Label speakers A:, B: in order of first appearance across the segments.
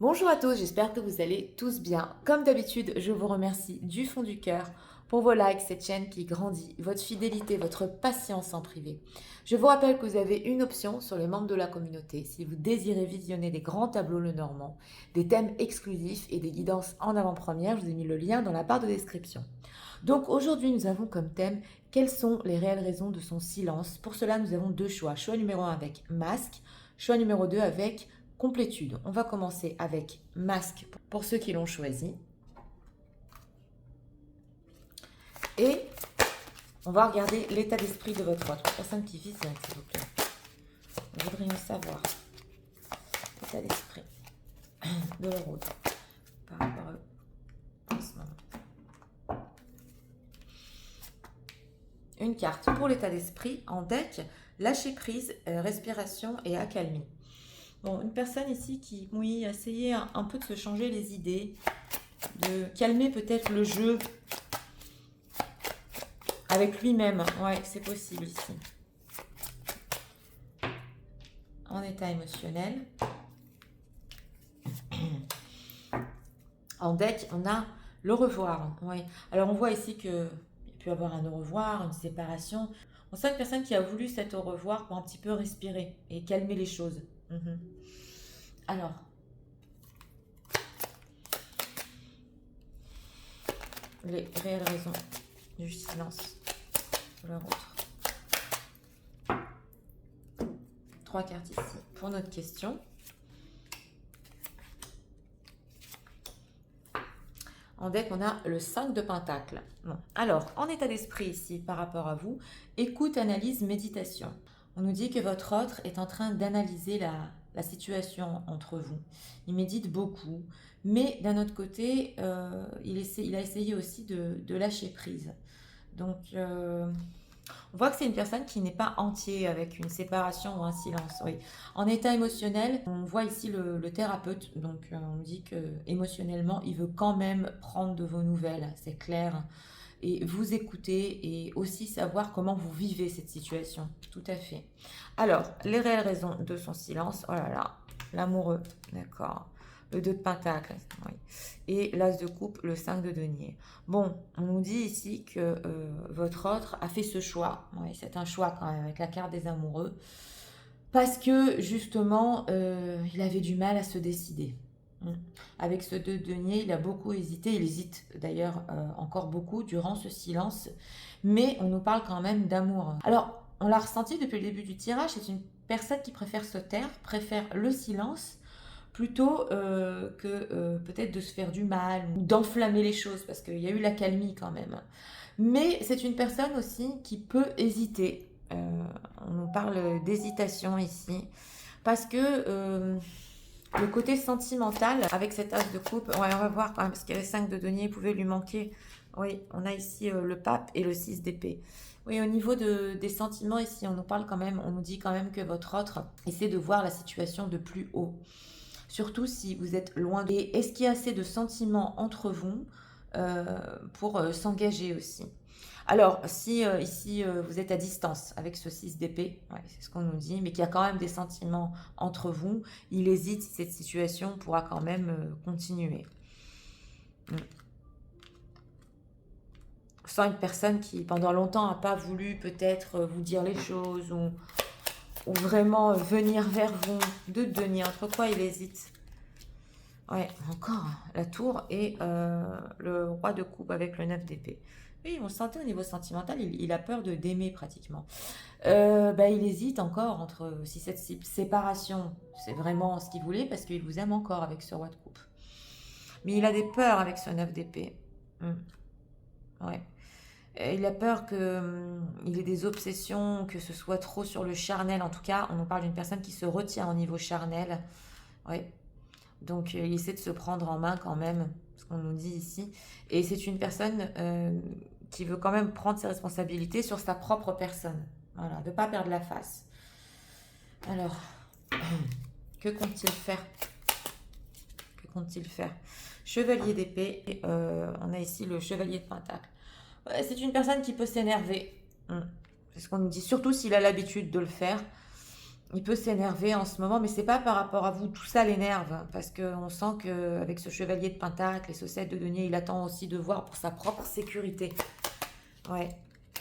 A: Bonjour à tous, j'espère que vous allez tous bien. Comme d'habitude, je vous remercie du fond du cœur pour vos likes, cette chaîne qui grandit, votre fidélité, votre patience en privé. Je vous rappelle que vous avez une option sur les membres de la communauté si vous désirez visionner des grands tableaux Lenormand, des thèmes exclusifs et des guidances en avant-première. Je vous ai mis le lien dans la barre de description. Donc aujourd'hui, nous avons comme thème quelles sont les réelles raisons de son silence. Pour cela, nous avons deux choix. Choix numéro 1 avec masque, choix numéro 2 avec complétude. On va commencer avec masque pour ceux qui l'ont choisi. Et on va regarder l'état d'esprit de votre autre personne qui vise, s'il vous plaît. Nous voudrions savoir l'état d'esprit de leur autre par rapport à eux en ce moment. Une carte pour l'état d'esprit en deck, lâcher prise, respiration et accalmie. Bon, une personne ici qui, oui, a essayé un peu de se changer les idées, de calmer peut-être le jeu avec lui-même. Ouais, c'est possible ici. En état émotionnel. En deck, on a le revoir. Ouais. Alors, on voit ici qu'il peut y avoir un au revoir, une séparation. On sent une personne qui a voulu cet au revoir pour un petit peu respirer et calmer les choses. Alors, les réelles raisons du silence pour leur autre. 3 cartes ici pour notre question. En deck, on a le 5 de Pentacle. Bon. Alors, en état d'esprit ici, par rapport à vous, écoute, analyse, méditation. On nous dit que votre autre est en train d'analyser la situation entre vous. Il médite beaucoup, mais d'un autre côté, il a essayé aussi de lâcher prise. Donc, on voit que c'est une personne qui n'est pas entier avec une séparation ou un silence. Oui. En état émotionnel, on voit ici le thérapeute. Donc, on dit que émotionnellement, il veut quand même prendre de vos nouvelles, c'est clair. Et vous écouter et aussi savoir comment vous vivez cette situation. Tout à fait. Alors, les réelles raisons de son silence. Oh là là, l'amoureux, d'accord. Le 2 de Pentacle, oui. Et l'As de coupe, le 5 de denier. Bon, on nous dit ici que votre autre a fait ce choix. Oui, c'est un choix quand même avec la carte des amoureux. Parce que justement, il avait du mal à se décider. Avec ce 2 de denier, il a beaucoup hésité. Il hésite d'ailleurs encore beaucoup durant ce silence. Mais on nous parle quand même d'amour. Alors, on l'a ressenti depuis le début du tirage. C'est une personne qui préfère se taire, préfère le silence plutôt que peut-être de se faire du mal ou d'enflammer les choses parce qu'il y a eu l'accalmie quand même. Mais c'est une personne aussi qui peut hésiter. On nous parle d'hésitation ici parce que le côté sentimental avec cet as de coupe, ouais, on va voir quand même parce qu'il y avait 5 de denier, il pouvait lui manquer. Oui, on a ici le pape et le 6 d'épée. Oui, au niveau des sentiments ici, on nous parle quand même, on nous dit quand même que votre autre essaie de voir la situation de plus haut. Surtout si vous êtes loin. Et est-ce qu'il y a assez de sentiments entre vous pour s'engager aussi? Alors, si ici vous êtes à distance avec ce 6 d'épée, ouais, c'est ce qu'on nous dit, mais qu'il y a quand même des sentiments entre vous, il hésite si cette situation pourra quand même continuer. On sent une personne qui, pendant longtemps, n'a pas voulu peut-être vous dire les choses ou vraiment venir vers vous, de denier. Entre quoi il hésite? Ouais, encore la tour et le roi de coupe avec le 9 d'épée. Oui, on le sentait au niveau sentimental, il a peur d'aimer pratiquement. Il hésite encore entre si cette séparation, c'est vraiment ce qu'il voulait, parce qu'il vous aime encore avec ce roi de coupe. Mais il a des peurs avec ce 9 d'épée. Ouais. Il a peur qu'il ait des obsessions, que ce soit trop sur le charnel. En tout cas, on nous parle d'une personne qui se retient au niveau charnel. Ouais. Donc, il essaie de se prendre en main quand même, ce qu'on nous dit ici. Et c'est une personne qui veut quand même prendre ses responsabilités sur sa propre personne. Voilà, de ne pas perdre la face. Alors, que compte-t-il faire? Que compte-t-il faire? Chevalier d'épée. Et on a ici le chevalier de pentacle. Ouais, c'est une personne qui peut s'énerver. C'est ce qu'on nous dit. Surtout s'il a l'habitude de le faire. Il peut s'énerver en ce moment, mais c'est pas par rapport à vous. Tout ça l'énerve, parce qu'on sent qu'avec ce chevalier de Pentacle et ce 7 de denier, il attend aussi de voir pour sa propre sécurité. Ouais,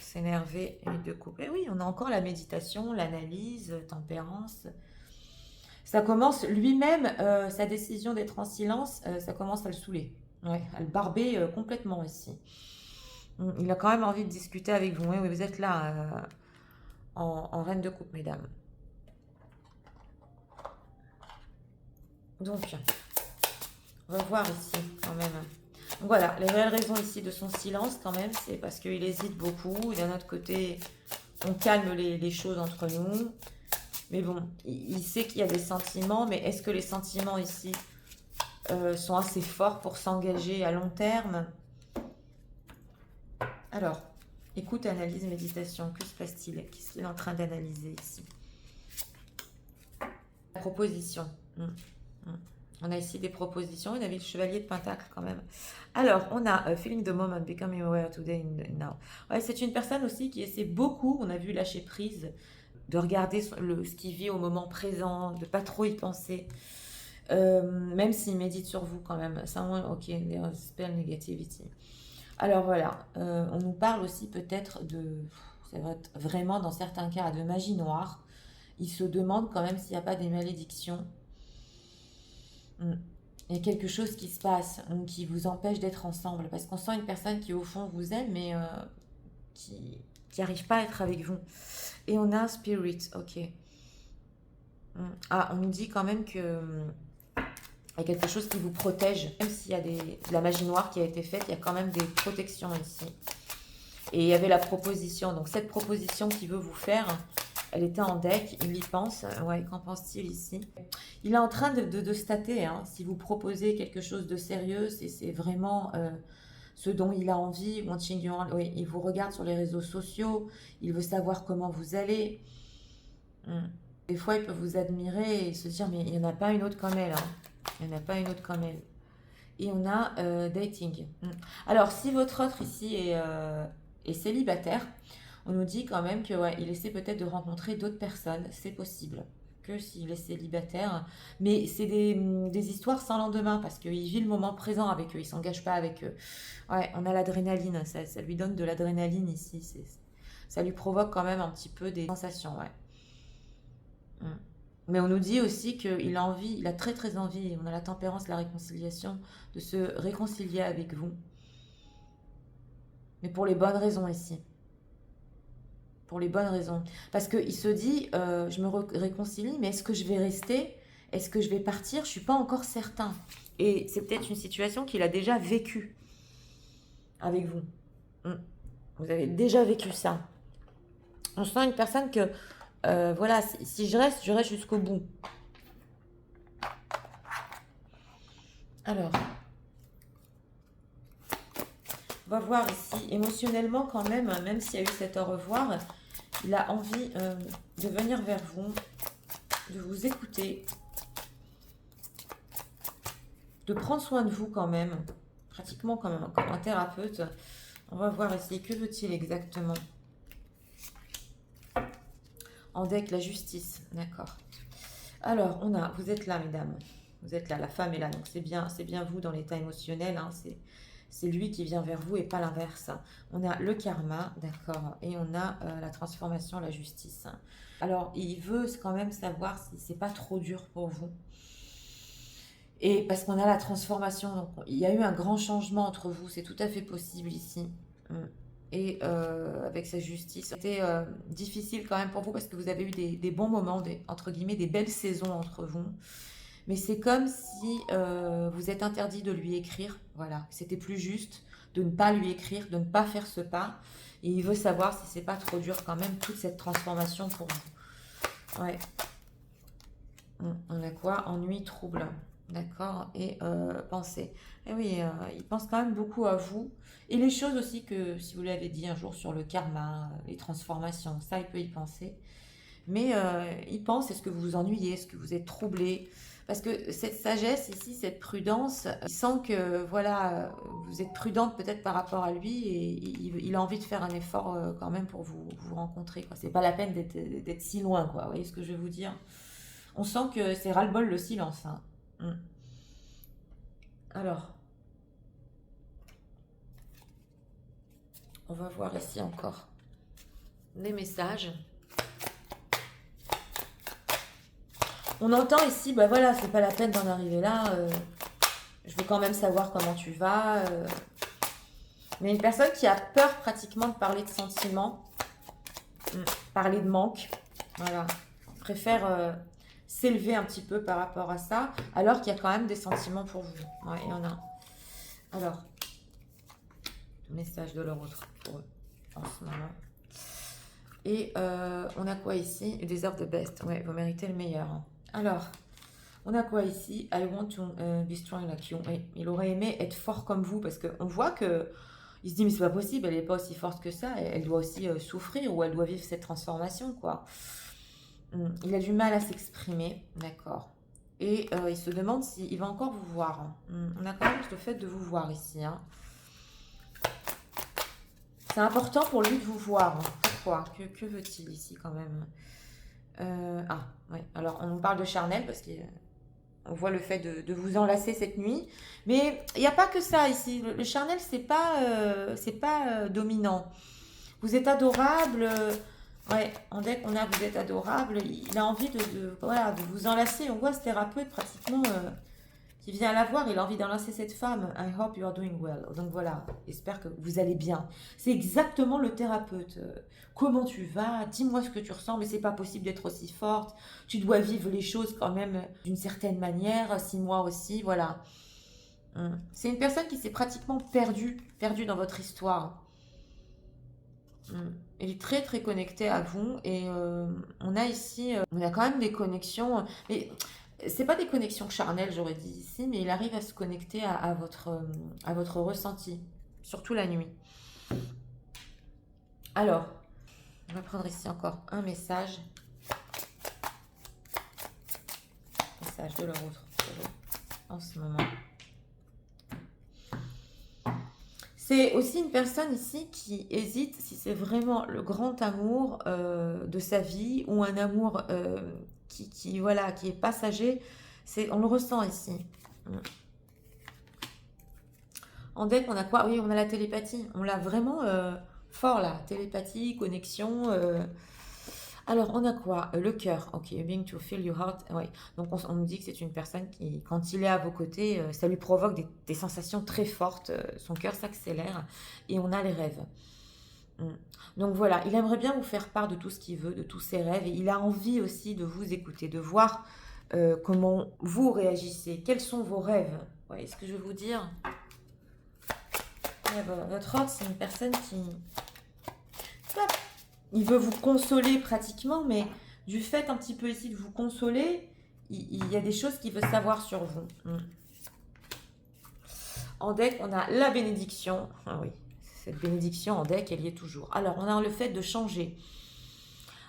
A: s'énerver et de coupe. Et oui, on a encore la méditation, l'analyse, tempérance. Ça commence lui-même, sa décision d'être en silence, ça commence à le saouler. Ouais, à le barber complètement ici. Il a quand même envie de discuter avec vous. Oui, oui, vous êtes là en reine de coupe, mesdames. Donc, on va voir ici quand même. Donc voilà, les réelles raisons ici de son silence quand même, c'est parce qu'il hésite beaucoup. Et d'un autre côté, on calme les choses entre nous. Mais bon, il sait qu'il y a des sentiments, mais est-ce que les sentiments ici sont assez forts pour s'engager à long terme? Alors, écoute, analyse, méditation, que se passe-t-il? Qu'est-ce qu'il est en train d'analyser ici? La proposition. On a ici des propositions, on avait le chevalier de Pentacle quand même. Alors, on a Feeling the moment, becoming aware today now. Ouais, c'est une personne aussi qui essaie beaucoup, on a vu lâcher prise, de regarder ce qu'il vit au moment présent, de pas trop y penser. Même s'il médite sur vous quand même. Ok, there's spell negativity. Alors voilà, on nous parle aussi peut-être de, ça va être vraiment dans certains cas de magie noire. Il se demande quand même s'il n'y a pas des malédictions. Il y a quelque chose qui se passe qui vous empêche d'être ensemble. Parce qu'on sent une personne qui au fond vous aime, mais qui n'arrive pas à être avec vous. Et on a un spirit, ok. Ah, on nous dit quand même que il y a quelque chose qui vous protège. Même s'il y a de la magie noire qui a été faite, il y a quand même des protections ici. Et il y avait la proposition. Donc cette proposition qu'il veut vous faire, elle était en deck, il y pense. Ouais, qu'en pense-t-il ici? Il est en train de stater. Hein. Si vous proposez quelque chose de sérieux, c'est vraiment ce dont il a envie. Oui, il vous regarde sur les réseaux sociaux. Il veut savoir comment vous allez. Des fois, il peut vous admirer et se dire, mais il n'y en a pas une autre comme elle. Hein. Il n'y en a pas une autre comme elle. Et on a dating. Alors, si votre autre ici est célibataire, on nous dit quand même que ouais, il essaie peut-être de rencontrer d'autres personnes. C'est possible que s'il est célibataire. Mais c'est des histoires sans lendemain parce qu'il vit le moment présent avec eux. Il ne s'engage pas avec eux. Ouais, on a l'adrénaline. Ça lui donne de l'adrénaline ici. Ça lui provoque quand même un petit peu des sensations. Ouais. Mais on nous dit aussi qu'il a envie, il a très très envie, on a la tempérance, la réconciliation, de se réconcilier avec vous. Mais pour les bonnes raisons ici. Pour les bonnes raisons. Parce qu'il se dit, je me réconcilie, mais est-ce que je vais rester? Est-ce que je vais partir? Je ne suis pas encore certain. Et c'est peut-être une situation qu'il a déjà vécue avec vous. Vous avez déjà vécu ça. On sent une personne que voilà, si je reste jusqu'au bout. Alors, on va voir ici, émotionnellement quand même s'il y a eu cet au revoir, il a envie de venir vers vous, de vous écouter, de prendre soin de vous quand même, pratiquement comme un thérapeute. On va voir ici, que veut-il exactement? En deck, la justice, d'accord. Alors, vous êtes là, mesdames. Vous êtes là, la femme est là. Donc, c'est bien vous dans l'état émotionnel. Hein, c'est lui qui vient vers vous et pas l'inverse. On a le karma, d'accord. Et on a la transformation, la justice. Alors, il veut quand même savoir si c'est pas trop dur pour vous. Et parce qu'on a la transformation. Donc, il y a eu un grand changement entre vous. C'est tout à fait possible ici. Et avec sa justice. C'était difficile quand même pour vous parce que vous avez eu des bons moments, entre guillemets, des belles saisons entre vous. Mais c'est comme si vous êtes interdit de lui écrire. Voilà, c'était plus juste de ne pas lui écrire, de ne pas faire ce pas. Et il veut savoir si c'est pas trop dur quand même toute cette transformation pour vous. Ouais. On a quoi? Ennui, trouble. D'accord. Et pensée. Et oui, il pense quand même beaucoup à vous. Et les choses aussi que, si vous l'avez dit un jour sur le karma, les transformations, ça, il peut y penser. Mais il pense, est-ce que vous vous ennuyez? Est-ce que vous êtes troublé? Parce que cette sagesse ici, cette prudence, il sent que voilà, vous êtes prudente peut-être par rapport à lui et il a envie de faire un effort quand même pour vous rencontrer, quoi. C'est pas la peine d'être si loin, quoi. Vous voyez ce que je veux vous dire? On sent que c'est ras-le-bol le silence, hein. Mm. Alors, on va voir ici encore les messages. On entend ici, bah voilà, c'est pas la peine d'en arriver là. Je veux quand même savoir comment tu vas. Mais une personne qui a peur pratiquement de parler de sentiments, parler de manque, voilà, préfère s'élever un petit peu par rapport à ça, alors qu'il y a quand même des sentiments pour vous. Ouais, il y en a. Alors, message de leur autre pour eux en ce moment. Et on a quoi ici? You deserve the best. Ouais, vous méritez le meilleur. Alors, on a quoi ici? I want to be strong like you. Oui, il aurait aimé être fort comme vous parce qu'on voit que il se dit mais c'est pas possible, elle n'est pas aussi forte que ça, elle doit aussi souffrir ou elle doit vivre cette transformation, quoi. Il a du mal à s'exprimer, d'accord. Et il se demande s'il va encore vous voir, hein. On a quand même le fait de vous voir ici, hein. C'est important pour lui de vous voir, hein. Pourquoi? Que veut-il ici quand même? Ah, oui. Alors, on nous parle de charnel parce qu'on voit le fait de vous enlacer cette nuit. Mais il n'y a pas que ça ici. Le charnel, c'est pas dominant. Vous êtes adorable. Ouais, en deck, on a vous êtes adorable. Il a envie voilà, de vous enlacer. On voit ce thérapeute pratiquement qui vient la voir. Il a envie d'enlacer cette femme. I hope you are doing well. Donc voilà, j'espère que vous allez bien. C'est exactement le thérapeute. Comment tu vas? Dis-moi ce que tu ressens, mais c'est pas possible d'être aussi forte. Tu dois vivre les choses quand même d'une certaine manière. 6 mois aussi, voilà. C'est une personne qui s'est pratiquement perdue dans votre histoire. Elle est très très connectée à vous et on a ici, on a quand même des connexions, mais c'est pas des connexions charnelles, j'aurais dit ici, mais il arrive à se connecter à votre ressenti, surtout la nuit. Alors, on va prendre ici encore un message. Message de leur autre en ce moment. C'est aussi une personne ici qui hésite si c'est vraiment le grand amour de sa vie ou un amour voilà, qui est passager. On le ressent ici. En deck, on a quoi? Oui, on a la télépathie. On l'a vraiment fort là. Télépathie, connexion. Alors, on a quoi? Le cœur. Ok, being to feel your heart. Oui. Donc, on nous dit que c'est une personne qui, quand il est à vos côtés, ça lui provoque des sensations très fortes. Son cœur s'accélère et on a les rêves. Donc voilà, il aimerait bien vous faire part de tout ce qu'il veut, de tous ses rêves. Et il a envie aussi de vous écouter, de voir comment vous réagissez. Quels sont vos rêves? Vous voyez ce que je veux vous dire? Votre hôte, c'est une personne qui... Il veut vous consoler pratiquement, mais du fait un petit peu ici de vous consoler, il y a des choses qu'il veut savoir sur vous. En deck, on a la bénédiction. Ah oui, cette bénédiction en deck, elle y est toujours. Alors, on a le fait de changer.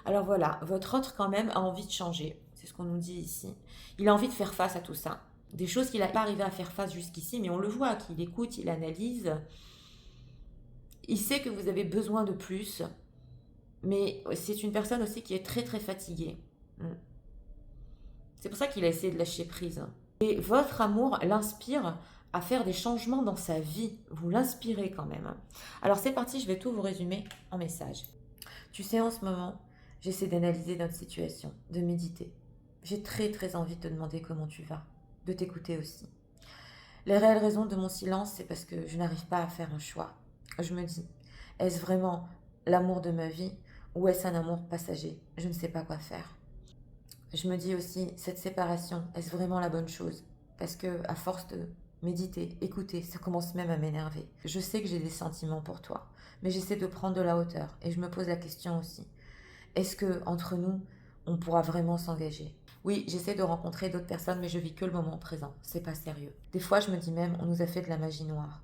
A: Alors voilà, votre autre quand même a envie de changer. C'est ce qu'on nous dit ici. Il a envie de faire face à tout ça. Des choses qu'il n'a pas arrivé à faire face jusqu'ici, mais on le voit, qu'il écoute, il analyse. Il sait que vous avez besoin de plus. Mais c'est une personne aussi qui est très très fatiguée. C'est pour ça qu'il a essayé de lâcher prise. Et votre amour l'inspire à faire des changements dans sa vie. Vous l'inspirez quand même. Alors c'est parti, je vais tout vous résumer en message. Tu sais, en ce moment, j'essaie d'analyser notre situation, de méditer. J'ai très très envie de te demander comment tu vas, de t'écouter aussi. Les réelles raisons de mon silence, c'est parce que je n'arrive pas à faire un choix. Je me dis, est-ce vraiment l'amour de ma vie ou est-ce un amour passager? Je ne sais pas quoi faire. Je me dis aussi, cette séparation, est-ce vraiment la bonne chose? Parce que à force de méditer, écouter, ça commence même à m'énerver. Je sais que j'ai des sentiments pour toi, mais j'essaie de prendre de la hauteur et je me pose la question aussi. Est-ce que entre nous, on pourra vraiment s'engager? Oui, j'essaie de rencontrer d'autres personnes, mais je vis que le moment présent. C'est pas sérieux. Des fois, je me dis même, on nous a fait de la magie noire.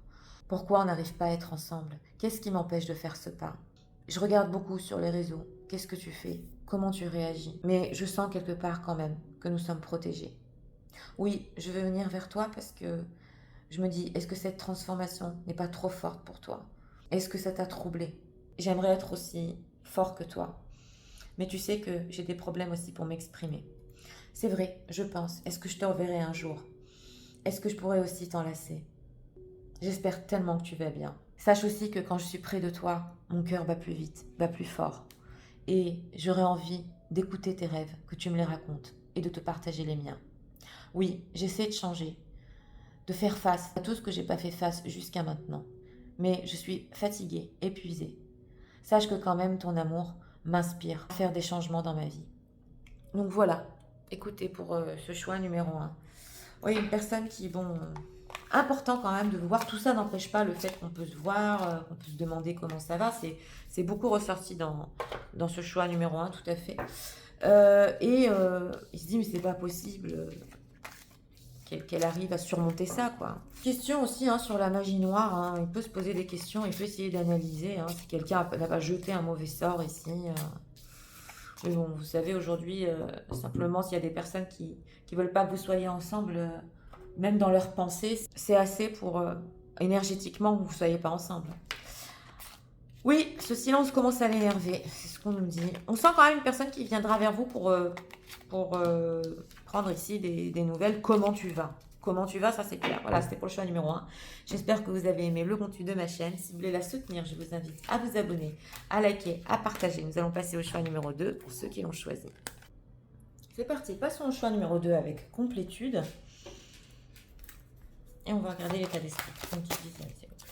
A: Pourquoi on n'arrive pas à être ensemble? Qu'est-ce qui m'empêche de faire ce pas? Je regarde beaucoup sur les réseaux. Qu'est-ce que tu fais? Comment tu réagis? Mais je sens quelque part quand même que nous sommes protégés. Oui, je vais venir vers toi parce que je me dis, est-ce que cette transformation n'est pas trop forte pour toi? Est-ce que ça t'a troublé? J'aimerais être aussi fort que toi. Mais tu sais que j'ai des problèmes aussi pour m'exprimer. C'est vrai, je pense. Est-ce que je te reverrai un jour? Est-ce que je pourrais aussi t'enlacer? J'espère tellement que tu vas bien. Sache aussi que quand je suis près de toi, mon cœur bat plus vite, bat plus fort. Et j'aurais envie d'écouter tes rêves, que tu me les racontes, et de te partager les miens. Oui, j'essaie de changer, de faire face à tout ce que j'ai pas fait face jusqu'à maintenant. Mais je suis fatiguée, épuisée. Sache que quand même ton amour m'inspire à faire des changements dans ma vie. Donc voilà, écoutez pour ce choix numéro un. Oui, une personne qui, bon, important quand même de vous voir. Tout ça n'empêche pas le fait qu'on peut se voir, qu'on peut se demander comment ça va. C'est beaucoup ressorti dans ce choix numéro un, tout à fait. Il se dit, mais c'est pas possible qu'elle arrive à surmonter ça, quoi. Question aussi hein, sur la magie noire. Hein. Il peut se poser des questions, il peut essayer d'analyser hein, si quelqu'un n'a pas jeté un mauvais sort ici. Mais bon, vous savez, aujourd'hui, simplement, s'il y a des personnes qui ne veulent pas que vous soyez ensemble, même dans leurs pensées, c'est assez pour énergétiquement que vous ne soyez pas ensemble. Oui, ce silence commence à l'énerver, c'est ce qu'on nous dit. On sent quand même une personne qui viendra vers vous pour prendre ici des nouvelles. Comment tu vas? Comment tu vas, ça c'est clair. Voilà, c'était pour le choix numéro un. J'espère que vous avez aimé le contenu de ma chaîne. Si vous voulez la soutenir, je vous invite à vous abonner, à liker, à partager. Nous allons passer au choix numéro 2 pour ceux qui l'ont choisi. C'est parti, passons au choix numéro 2 avec complétude. Et on va regarder l'état d'esprit. Une petite dizaine, s'il vous plaît.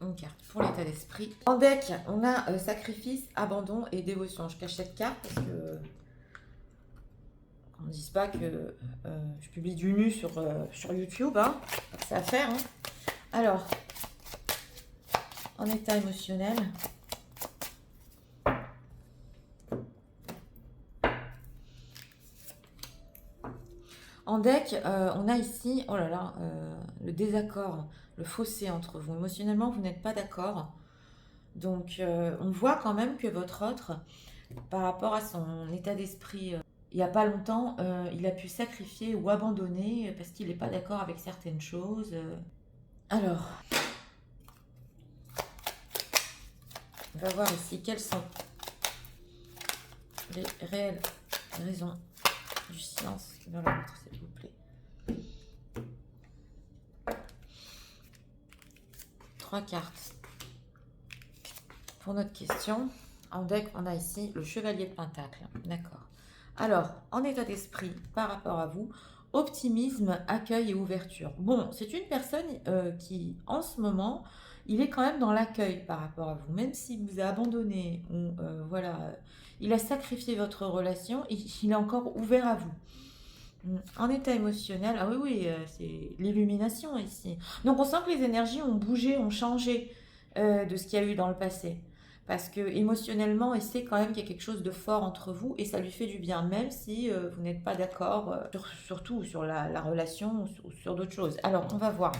A: Une carte pour l'état d'esprit. En deck, on a sacrifice, abandon et dévotion. Je cache cette carte parce que qu'on ne dise pas que je publie du nu sur YouTube. Hein. C'est à faire. Hein. Alors, en état émotionnel. En deck, on a ici, oh là là, le désaccord, le fossé entre vous. Émotionnellement, vous n'êtes pas d'accord. Donc, on voit quand même que votre autre, par rapport à son état d'esprit, il n'y a pas longtemps, il a pu sacrifier ou abandonner parce qu'il n'est pas d'accord avec certaines choses. Alors, on va voir ici quelles sont les réelles raisons du silence dans la vôtre, s'il vous plaît. 3 cartes pour notre question. En deck, on a ici le chevalier de pentacle. D'accord. Alors, en état d'esprit par rapport à vous, optimisme, accueil et ouverture. Bon, c'est une personne qui, en ce moment, il est quand même dans l'accueil par rapport à vous. Même s'il vous a abandonné ou voilà, il a sacrifié votre relation, il est encore ouvert à vous. En état émotionnel, ah oui, oui, c'est l'illumination ici. Donc on sent que les énergies ont bougé, ont changé de ce qu'il y a eu dans le passé. Parce que émotionnellement, il sait quand même qu'il y a quelque chose de fort entre vous et ça lui fait du bien, même si vous n'êtes pas d'accord, surtout sur la relation ou sur d'autres choses. Alors, on va voir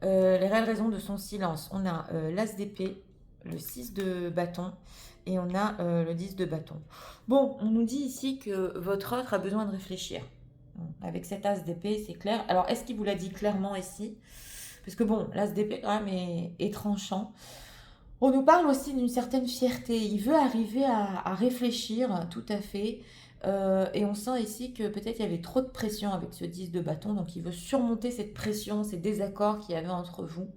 A: les réelles raisons de son silence. On a l'as d'épée, le 6 de bâton et on a le 10 de bâton. Bon, on nous dit ici que votre autre a besoin de réfléchir. Avec cet as d'épée, c'est clair. Alors, est-ce qu'il vous l'a dit clairement ici? Parce que bon, l'as d'épée quand même est tranchant. On nous parle aussi d'une certaine fierté. Il veut arriver à réfléchir, tout à fait. Et on sent ici que peut-être il y avait trop de pression avec ce 10 de bâton. Donc il veut surmonter cette pression, ces désaccords qu'il y avait entre vous.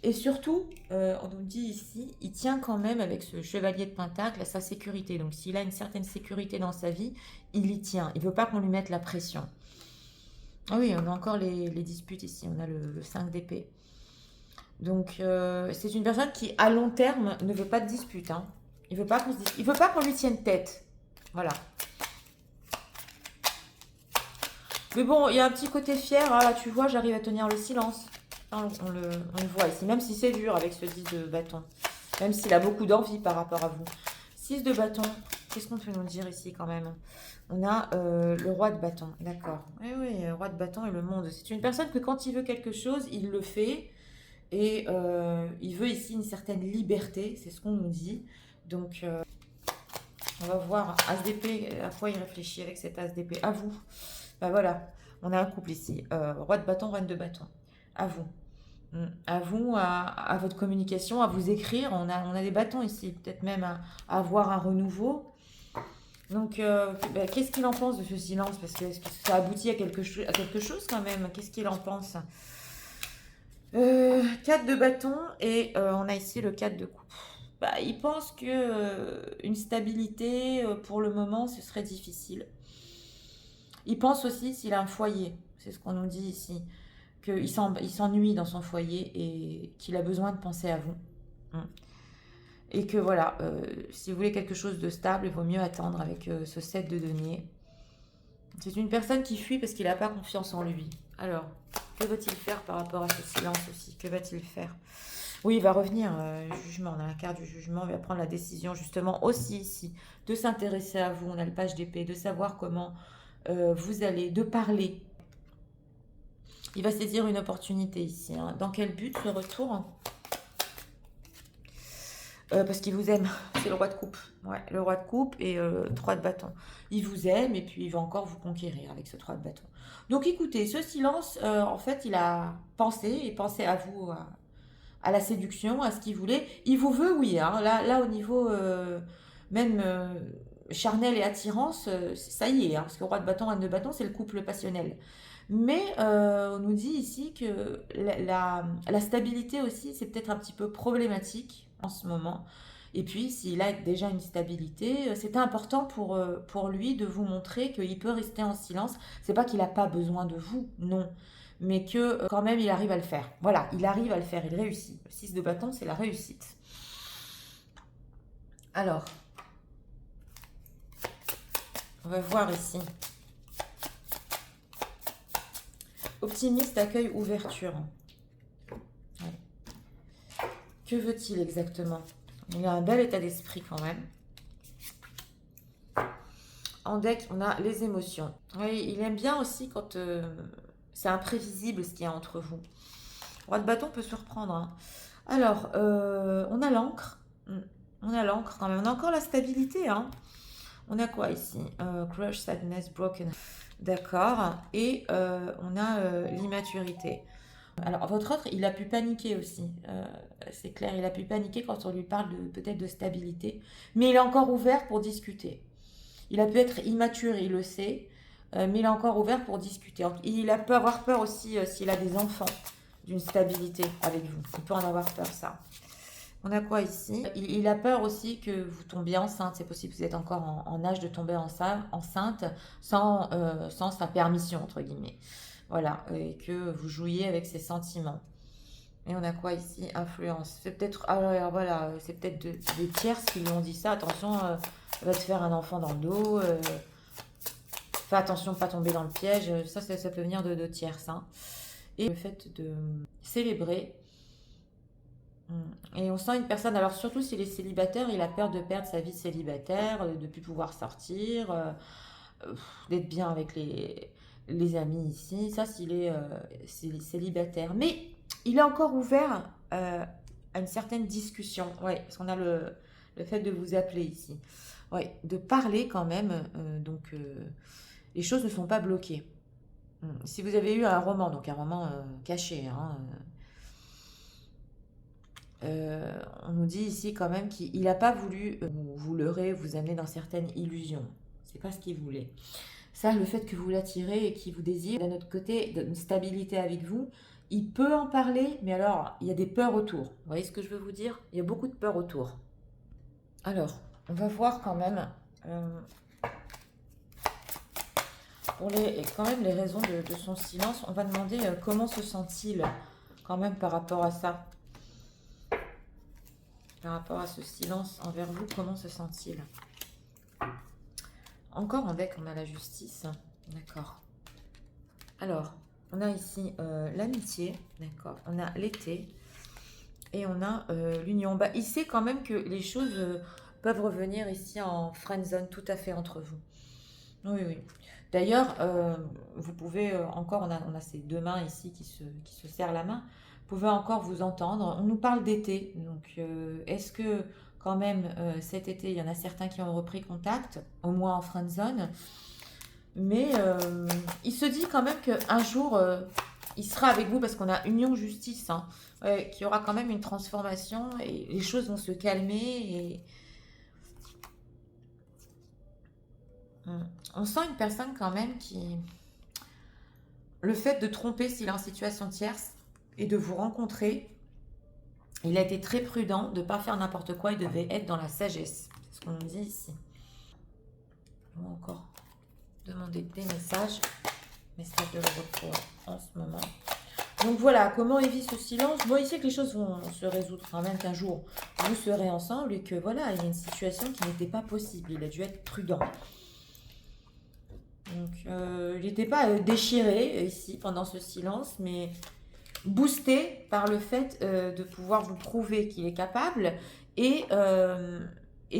A: Et surtout, on nous dit ici, il tient quand même avec ce chevalier de pentacle à sa sécurité. Donc s'il a une certaine sécurité dans sa vie, il y tient. Il ne veut pas qu'on lui mette la pression. Ah oui, on a encore les disputes ici. On a le 5 d'épée. Donc, c'est une personne qui, à long terme, ne veut pas de dispute. Hein. Il veut pas qu'on lui tienne tête. Voilà. Mais bon, il y a un petit côté fier. Ah, là, tu vois, j'arrive à tenir le silence. On le voit ici, même si c'est dur avec ce 10 de bâton. Même s'il a beaucoup d'envie par rapport à vous. 6 de bâton. Qu'est-ce qu'on peut nous dire ici quand même? On a le roi de bâton. D'accord. Oui, oui, roi de bâton et le monde. C'est une personne que quand il veut quelque chose, il le fait. Et il veut ici une certaine liberté, c'est ce qu'on nous dit. Donc, on va voir As d'épée, à quoi il réfléchit avec cet As d'épée. À vous. Ben voilà, on a un couple ici. Roi de bâton, reine de bâton. À vous. À vous, à votre communication, à vous écrire. On a des bâtons ici, peut-être même à avoir un renouveau. Donc, qu'est-ce qu'il en pense de ce silence? Parce que, est-ce que ça aboutit à quelque chose quand même? Qu'est-ce qu'il en pense? 4 de bâton et on a ici le 4 de coupe. Bah, il pense que une stabilité, pour le moment, ce serait difficile. Il pense aussi s'il a un foyer, c'est ce qu'on nous dit ici, qu'il s'ennuie dans son foyer et qu'il a besoin de penser à vous. Mm. Et que voilà, si vous voulez quelque chose de stable, il vaut mieux attendre avec ce 7 de denier. C'est une personne qui fuit parce qu'il n'a pas confiance en lui. Alors, que va-t-il faire par rapport à ce silence aussi? Que va-t-il faire? Oui, il va revenir, jugement. On a la carte du jugement. Il va prendre la décision justement aussi ici de s'intéresser à vous. On a le page d'épée, de savoir comment vous allez, de parler. Il va saisir une opportunité ici. Hein. Dans quel but ce retour? Parce qu'il vous aime, c'est le roi de coupe. Ouais, le roi de coupe et 3 de bâton. Il vous aime et puis il va encore vous conquérir avec ce 3 de bâton. Donc écoutez, ce silence, en fait, il a pensé à vous, à la séduction, à ce qu'il voulait. Il vous veut, oui. Hein. Là, au niveau même charnel et attirance, ça y est. Hein, parce que roi de bâton, reine de bâton, c'est le couple passionnel. Mais on nous dit ici que la stabilité aussi, c'est peut-être un petit peu problématique en ce moment. Et puis, s'il a déjà une stabilité, c'était important pour lui de vous montrer qu'il peut rester en silence. C'est pas qu'il n'a pas besoin de vous, non. Mais que quand même, il arrive à le faire. Voilà, il arrive à le faire, il réussit. Le 6 de bâton, c'est la réussite. Alors, on va voir ici. Optimiste, accueil, ouverture. Ouais. Que veut-il exactement? Il a un bel état d'esprit quand même. En deck, on a les émotions. Oui, il aime bien aussi quand c'est imprévisible ce qu'il y a entre vous. Roi de bâton peut surprendre. Hein. Alors, on a l'encre. On a l'encre quand même. On a encore la stabilité. Hein. On a quoi ici? Crush, sadness, broken. D'accord. Et on a l'immaturité. Alors, votre autre, il a pu paniquer aussi. C'est clair, il a pu paniquer quand on lui parle peut-être de stabilité. Mais il est encore ouvert pour discuter. Il a pu être immature, il le sait. Mais il est encore ouvert pour discuter. Il peut avoir peur aussi s'il a des enfants d'une stabilité avec vous. Il peut en avoir peur, ça. On a quoi ici? Il a peur aussi que vous tombiez enceinte. C'est possible que vous êtes encore en âge de tomber enceinte sans sa permission, entre guillemets. Voilà, et que vous jouiez avec ses sentiments. Et on a quoi ici? Influence. C'est peut-être voilà, c'est peut-être des tierces qui lui ont dit ça. Attention, elle va te faire un enfant dans le dos. Fais attention de ne pas tomber dans le piège. Ça peut venir de tierces. Hein. Et le fait de célébrer. Et on sent une personne, alors surtout s'il est célibataire, il a peur de perdre sa vie célibataire, de ne plus pouvoir sortir, d'être bien avec les amis ici. Ça, s'il est célibataire. Mais il est encore ouvert à une certaine discussion. Ouais, parce qu'on a le fait de vous appeler ici. Ouais, de parler quand même. Donc, les choses ne sont pas bloquées. Si vous avez eu un roman, donc un roman caché, hein, on nous dit ici quand même qu'il n'a pas voulu vous leurrer, vous amener dans certaines illusions. C'est pas ce qu'il voulait. Ça, le fait que vous l'attirez et qu'il vous désire, d'un autre côté, une stabilité avec vous, il peut en parler, mais alors, il y a des peurs autour. Vous voyez ce que je veux vous dire? Il y a beaucoup de peurs autour. Alors, on va voir quand même, pour quand même les raisons de son silence, on va demander comment se sent-il quand même par rapport à ça. Par rapport à ce silence envers vous, comment se sent-il? Encore en deck, on a la justice. D'accord. Alors, on a ici l'amitié. D'accord. On a l'été. Et on a l'union. Bah, il sait quand même que les choses peuvent revenir ici en friendzone tout à fait entre vous. Oui, oui. D'ailleurs, vous pouvez encore, on a ces deux mains ici qui se serrent la main. pouvez encore vous entendre. On nous parle d'été, donc est-ce que quand même cet été, il y en a certains qui ont repris contact, au moins en friend zone, mais il se dit quand même qu'un jour, il sera avec vous parce qu'on a union justice, hein, ouais, qu'il y aura quand même une transformation et les choses vont se calmer et on sent une personne quand même qui... Le fait de tromper s'il est en situation tierce et de vous rencontrer, il a été très prudent de ne pas faire n'importe quoi, il devait être dans la sagesse. C'est ce qu'on nous dit ici. On va encore demander des messages. Message de l'euro en ce moment. Donc voilà, comment il vit ce silence. Bon, il sait que les choses vont se résoudre quand même, qu'un jour vous serez ensemble et que voilà, il y a une situation qui n'était pas possible. Il a dû être prudent. Donc, il n'était pas déchiré ici pendant ce silence, mais boosté par le fait de pouvoir vous prouver qu'il est capable et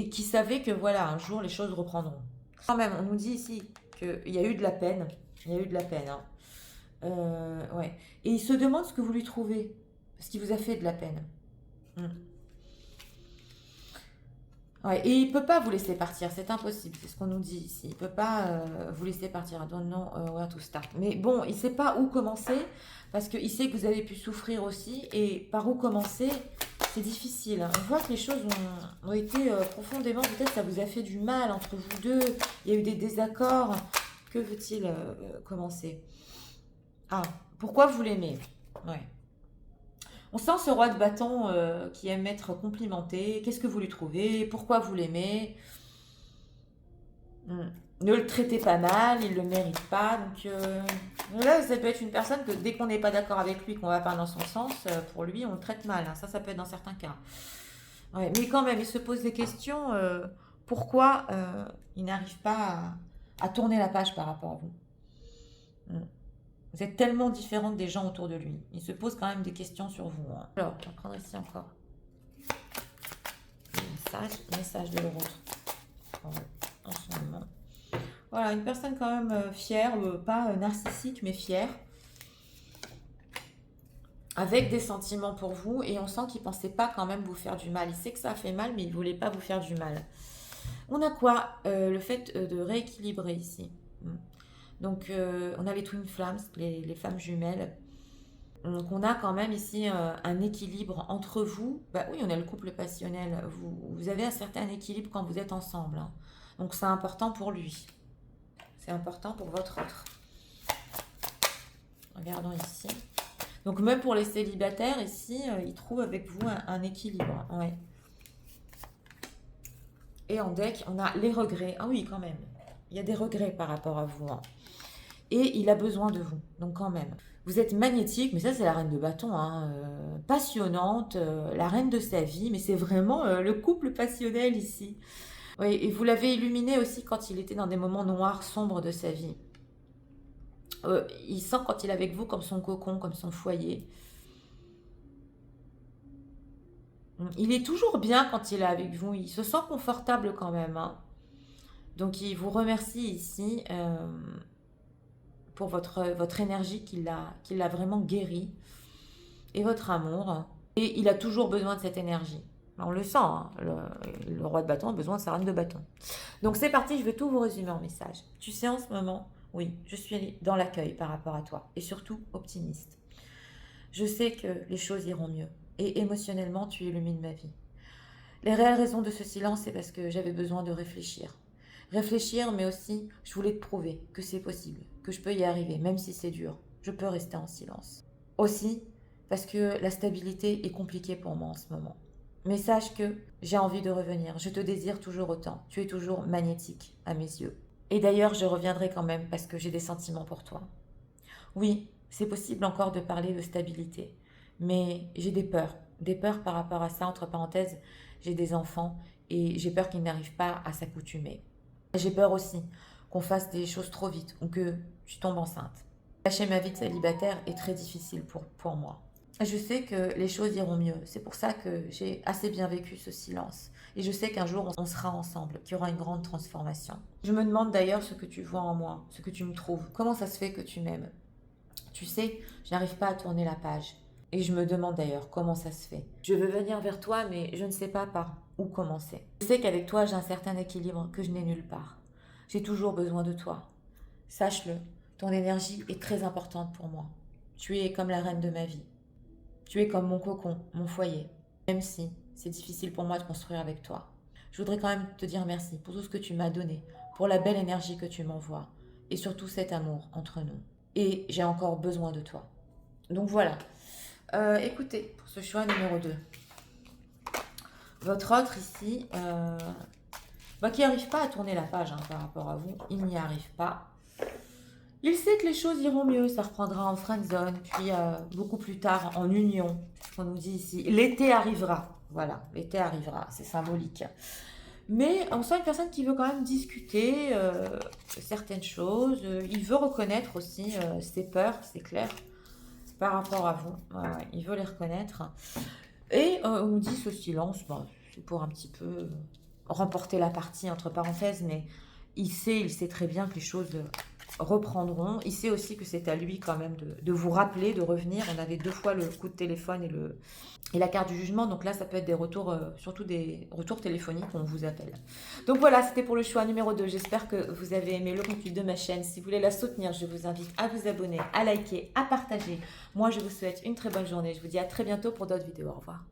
A: qu'il savait que voilà, un jour les choses reprendront. Quand même, on nous dit ici qu'il y a eu de la peine. Il y a eu de la peine. Hein. Ouais. Et il se demande ce que vous lui trouvez. Parce qu'il vous a fait de la peine. Ouais, et il peut pas vous laisser partir, c'est impossible, c'est ce qu'on nous dit ici. Il peut pas vous laisser partir. I don't know where to start. Mais bon, il sait pas où commencer parce qu'il sait que vous avez pu souffrir aussi et par où commencer, c'est difficile. On voit que les choses ont été profondément, peut-être ça vous a fait du mal entre vous deux. Il y a eu des désaccords. Que veut-il commencer? Ah, pourquoi vous l'aimez? Ouais. On sent ce roi de bâton qui aime être complimenté. Qu'est-ce que vous lui trouvez? Pourquoi vous l'aimez? Ne le traitez pas mal, il ne le mérite pas. Donc là, ça peut être une personne que dès qu'on n'est pas d'accord avec lui, qu'on va pas dans son sens, pour lui, on le traite mal. Hein. Ça peut être dans certains cas. Ouais, mais quand même, il se pose des questions. Pourquoi il n'arrive pas à tourner la page par rapport à vous? Vous êtes tellement différente des gens autour de lui. Il se pose quand même des questions sur vous. Hein. Alors, on va prendre ici encore. Message de l'autre. En ce moment. Voilà, une personne quand même fière, pas narcissique, mais fière. Avec des sentiments pour vous. Et on sent qu'il ne pensait pas quand même vous faire du mal. Il sait que ça fait mal, mais il ne voulait pas vous faire du mal. On a quoi? Le fait de rééquilibrer ici. Donc, on a les Twin Flames, les femmes jumelles. Donc, on a quand même ici un équilibre entre vous. Bah oui, on a le couple passionnel. Vous avez un certain équilibre quand vous êtes ensemble. Hein. Donc, c'est important pour lui. C'est important pour votre autre. Regardons ici. Donc, même pour les célibataires, ici, ils trouvent avec vous un équilibre. Ouais. Et en deck, on a les regrets. Ah oui, quand même. Il y a des regrets par rapport à vous. Hein. Et il a besoin de vous. Donc quand même. Vous êtes magnétique, mais ça c'est la reine de bâton. Hein, passionnante, la reine de sa vie. Mais c'est vraiment le couple passionnel ici. Oui, et vous l'avez illuminé aussi quand il était dans des moments noirs, sombres de sa vie. Il sent quand il est avec vous comme son cocon, comme son foyer. Il est toujours bien quand il est avec vous. Il se sent confortable quand même. Hein. Donc il vous remercie ici pour votre énergie qui l'a vraiment guéri et votre amour. Et il a toujours besoin de cette énergie. On le sent, hein, le roi de bâton a besoin de sa reine de bâton. Donc c'est parti, je vais tout vous résumer en message. Tu sais en ce moment, oui, je suis dans l'accueil par rapport à toi et surtout optimiste. Je sais que les choses iront mieux et émotionnellement tu illumines ma vie. Les réelles raisons de ce silence, c'est parce que j'avais besoin de réfléchir. Réfléchir, mais aussi, je voulais te prouver que c'est possible, que je peux y arriver, même si c'est dur. Je peux rester en silence. Aussi, parce que la stabilité est compliquée pour moi en ce moment. Mais sache que j'ai envie de revenir. Je te désire toujours autant. Tu es toujours magnétique à mes yeux. Et d'ailleurs, je reviendrai quand même parce que j'ai des sentiments pour toi. Oui, c'est possible encore de parler de stabilité. Mais j'ai des peurs par rapport à ça. Entre parenthèses, j'ai des enfants et j'ai peur qu'ils n'arrivent pas à s'accoutumer. J'ai peur aussi qu'on fasse des choses trop vite ou que tu tombes enceinte. Lâcher ma vie de célibataire est très difficile pour moi. Je sais que les choses iront mieux. C'est pour ça que j'ai assez bien vécu ce silence. Et je sais qu'un jour, on sera ensemble, qu'il y aura une grande transformation. Je me demande d'ailleurs ce que tu vois en moi, ce que tu me trouves. Comment ça se fait que tu m'aimes? Tu sais, je n'arrive pas à tourner la page. Et je me demande d'ailleurs comment ça se fait. Je veux venir vers toi, mais je ne sais pas par où commencer. Je sais qu'avec toi, j'ai un certain équilibre que je n'ai nulle part. J'ai toujours besoin de toi. Sache-le, ton énergie est très importante pour moi. Tu es comme la reine de ma vie. Tu es comme mon cocon, mon foyer. Même si c'est difficile pour moi de construire avec toi. Je voudrais quand même te dire merci pour tout ce que tu m'as donné, pour la belle énergie que tu m'envoies, et surtout cet amour entre nous. Et j'ai encore besoin de toi. Donc voilà. Écoutez, pour ce choix numéro 2, votre autre ici, qui n'arrive pas à tourner la page par rapport à vous, il n'y arrive pas. Il sait que les choses iront mieux, ça reprendra en friendzone, puis beaucoup plus tard en union, c'est ce qu'on nous dit ici. L'été arrivera, voilà, l'été arrivera, c'est symbolique. Mais on sent une personne qui veut quand même discuter certaines choses, il veut reconnaître aussi ses peurs, c'est clair, par rapport à vous, ouais, ouais, il veut les reconnaître. Et on nous dit ce silence, bon, c'est pour un petit peu remporter la partie entre parenthèses, mais il sait très bien que les choses reprendront. Il sait aussi que c'est à lui quand même de vous rappeler, de revenir. On avait 2 fois le coup de téléphone et la carte du jugement, donc là ça peut être des retours, surtout des retours téléphoniques, on vous appelle. Donc voilà, c'était pour le choix numéro 2. J'espère que vous avez aimé le contenu de ma chaîne. Si vous voulez la soutenir, je vous invite à vous abonner, à liker, à partager. Moi je vous souhaite une très bonne journée. Je vous dis à très bientôt pour d'autres vidéos. Au revoir.